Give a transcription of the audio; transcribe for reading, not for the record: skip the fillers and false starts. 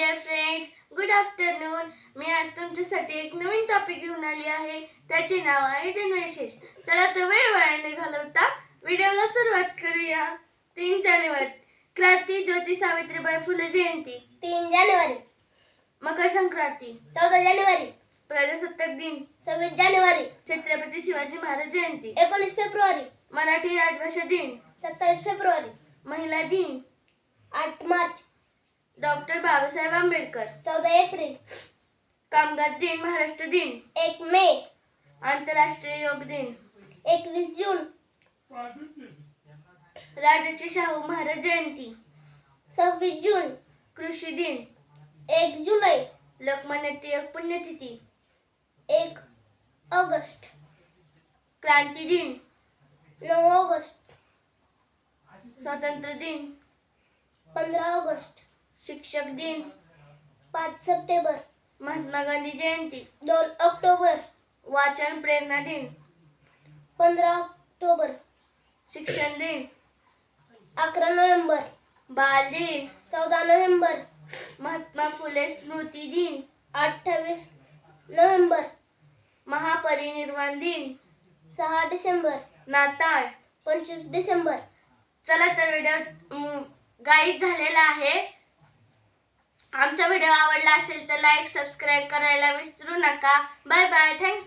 Dear friends, good afternoon. मी आज तुमच्यासाठी एक नवीन टॉपिक घेऊन आली आहे. त्याचे नाव आहे दिनविशेष. चला तर वेळ वाया न घालवता व्हिडिओला सुरुवात करूया. 3 जानेवारी क्रांती ज्योती सावित्रीबाई फुले जयंती. 3 जानेवारी मकर संक्रांती. 14 जानेवारी प्रजासत्ताक दिन. 26 जानेवारी छत्रपती शिवाजी महाराज जयंती. 19 फेब्रुवारी मराठी राजभाषा दिन. 27 फेब्रुवारी महिला दिन. 8 मार्च डॉक्टर बाबासाहेब आंबेडकर. 14 एप्रिल कामगार दिन. महाराष्ट्र दिन. 1 मे आंतरराष्ट्रीय योग दिन. 21 जून राजर्षी शाहू महाराज जयंती. 26 जून कृषी दिन. 1 जुलै लोकमान्य टिळक पुण्यतिथी. 1 ऑगस्ट क्रांती दिन. 9 ऑगस्ट स्वातंत्र्य दिन. 15 ऑगस्ट शिक्षक दिन. 5 सप्टेंबर महात्मा गांधी जयंती. 2 ऑक्टोबर वाचन प्रेरणा दिन. 15 ऑक्टोबर शिक्षण दिन. 11 नोव्हेंबर बाल दिन. 14 नोव्हेंबर महात्मा फुले स्मृती दिन. 28 नोव्हेंबर महापरिनिर्वाण दिन. 6 डिसेंबर नाताळ. 25 डिसेंबर. चला तर व्हिडिओ गाईड झालेला आहे. आमचा व्हिडिओ आवडला असेल तर लाईक सबस्क्राईब करायला विसरू नका. Bye bye. थँक्स.